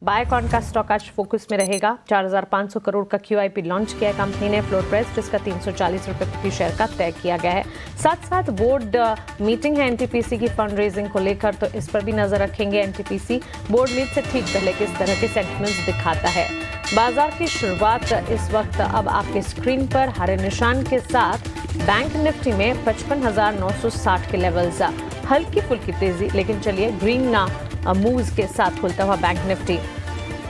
Biocon का stock आज focus में रहेगा। 4,500 करोड़ का QIP लॉन्च किया है कंपनी ने, फ्लोर प्राइस जिसका 340 रुपए प्रति शेयर का तय किया गया है। साथ साथ बोर्ड मीटिंग है NTPC की फंड रेजिंग को लेकर, तो इस पर भी नजर रखेंगे। NTPC बोर्ड मीट से ठीक पहले किस तरह के सेंटिमेंट्स दिखाता है। बाजार की शुरुआत इस वक्त अब आपके स्क्रीन पर हरे निशान के साथ बैंक निफ्टी में 55,960 के लेवल्स, हल्की फुल्की तेजी, लेकिन चलिए ग्रीन मूव्स के साथ खुलता हुआ बैंक निफ्टी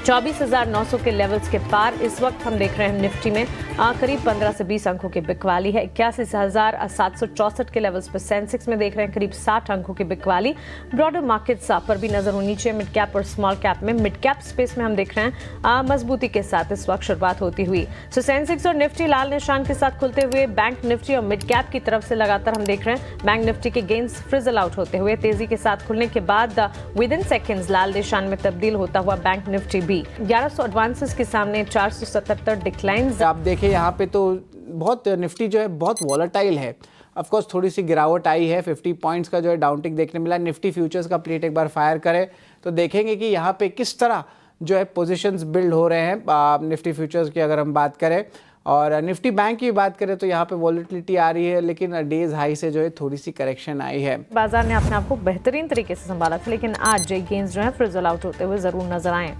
24,900 के लेवल्स के पार इस वक्त हम देख रहे हैं। निफ्टी में करीब 15 से 20 अंकों की बिकवाली है। 81,764 के लेवल्स पर सेंसेक्स में देख रहे हैं करीब 60 अंकों की बिकवाली। ब्रॉडर मार्केट्स पर भी नजर होनी चाहिए। मिड कैप और स्मॉल कैप में, मिड कैप स्पेस में हम देख रहे हैं मजबूती के साथ इस वक्त शुरुआत होती हुई। सो सेंसेक्स और निफ्टी लाल निशान के साथ खुलते हुए, बैंक निफ्टी और मिड कैप की तरफ से लगातार हम देख रहे हैं बैंक निफ्टी के गेन्स फ्रिजल आउट होते हुए तेजी के साथ खुलने के बाद विद इन सेकेंड्स लाल निशान में तब्दील होता हुआ बैंक निफ्टी भी 1100 एडवांसेस के सामने 477 डिक्लाइंस। आप देखिए यहाँ पे तो बहुत निफ्टी जो है बहुत वॉलेटाइल है। ऑफ कोर्स थोड़ी सी गिरावट आई है, 50 पॉइंट्स का जो है डाउनटिक देखने मिला। निफ्टी फ्यूचर्स का प्लेट एक बार फायर करे तो देखेंगे कि यहाँ पे किस तरह जो है पोजीशंस बिल्ड हो रहे हैं। निफ्टी फ्यूचर्स की अगर हम बात करें और निफ्टी बैंक की बात करें तो यहाँ पे वॉलेटिलिटी आ रही है, लेकिन डेज हाई से जो है थोड़ी सी करेक्शन आई है। बाजार ने अपने आप को बेहतरीन तरीके से संभाला था, लेकिन आज गेन्स जो है फ्रिजल आउट होते हुए जरूर नजर आए।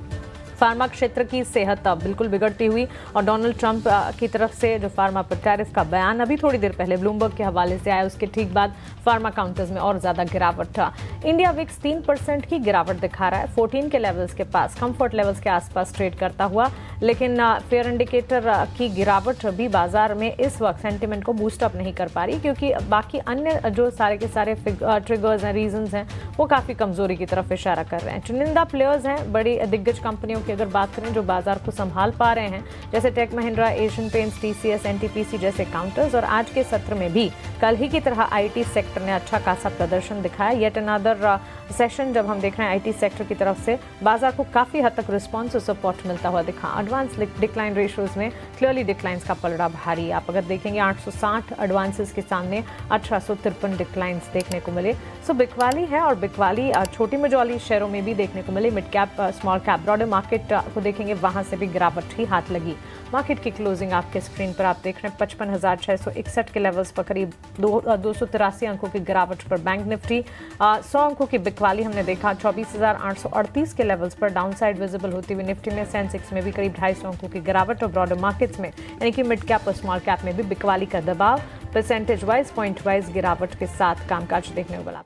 फार्मा क्षेत्र की सेहत बिल्कुल बिगड़ती हुई और डोनाल्ड ट्रंप की तरफ से जो फार्मा पर टैरिफ का बयान अभी थोड़ी देर पहले ब्लूमबर्ग के हवाले से आया, उसके ठीक बाद फार्मा काउंटर्स में और ज्यादा गिरावट था। इंडिया विक्स 3% की गिरावट दिखा रहा है, 14 के लेवल्स के पास, कंफर्ट लेवल्स के आसपास ट्रेड करता हुआ, लेकिन फेयर इंडिकेटर की गिरावट भी बाजार में इस वक्त सेंटिमेंट को बूस्ट अप नहीं कर पा रही, क्योंकि बाकी अन्य जो सारे के सारे ट्रिगर्स हैं, रीजंस हैं, वो काफी कमजोरी की तरफ इशारा कर रहे हैं। चुनिंदा प्लेयर्स हैं, बड़ी दिग्गज कंपनियों की अगर बात करें जो बाजार को संभाल पा रहे हैं, जैसे टेक महिंद्रा, एशियन पेंट्स, TCS, NTPC जैसे काउंटर्स। और आज के सत्र में भी कल ही की तरह IT सेक्टर ने अच्छा खासा प्रदर्शन दिखाया। येट अनदर सेशन जब हम देख रहे हैं IT सेक्टर की तरफ से बाजार को काफी हद तक रिस्पॉन्स और सपोर्ट मिलता हुआ दिखा। एडवांस डिक्लाइन रेशियोज में क्लियरली डिक्लाइंस का पलड़ा भारी। आप अगर देखेंगे 860 एडवांसेस के सामने 1853 डिक्लाइंस देखने को मिले। सो बिकवाली है, और बिकवाली छोटी मझोली शेयरों में भी देखने को मिली। Mid cap, small cap, broader market को देखेंगे, वहां से भी गिरावट ही हाथ लगी। मार्केट की क्लोजिंग आपके स्क्रीन पर आप देख रहे हैं 55,661 के लेवल्स पर करीब 283 अंकों की गिरावट पर बैंक निफ्टी। 100 अंकों की बिकवाली हमने देखा। 24,838 के लेवल्स पर डाउनसाइड विजिबल होती हुई निफ्टी में, सेंसेक्स में भी करीब 250 अंकों की गिरावट, और ब्रॉडर मार्केट्स में यानी कि मिड कैप और स्मॉल कैप में भी बिकवाली का दबाव, परसेंटेज वाइज, पॉइंट वाइज गिरावट के साथ कामकाज देखने को मिला।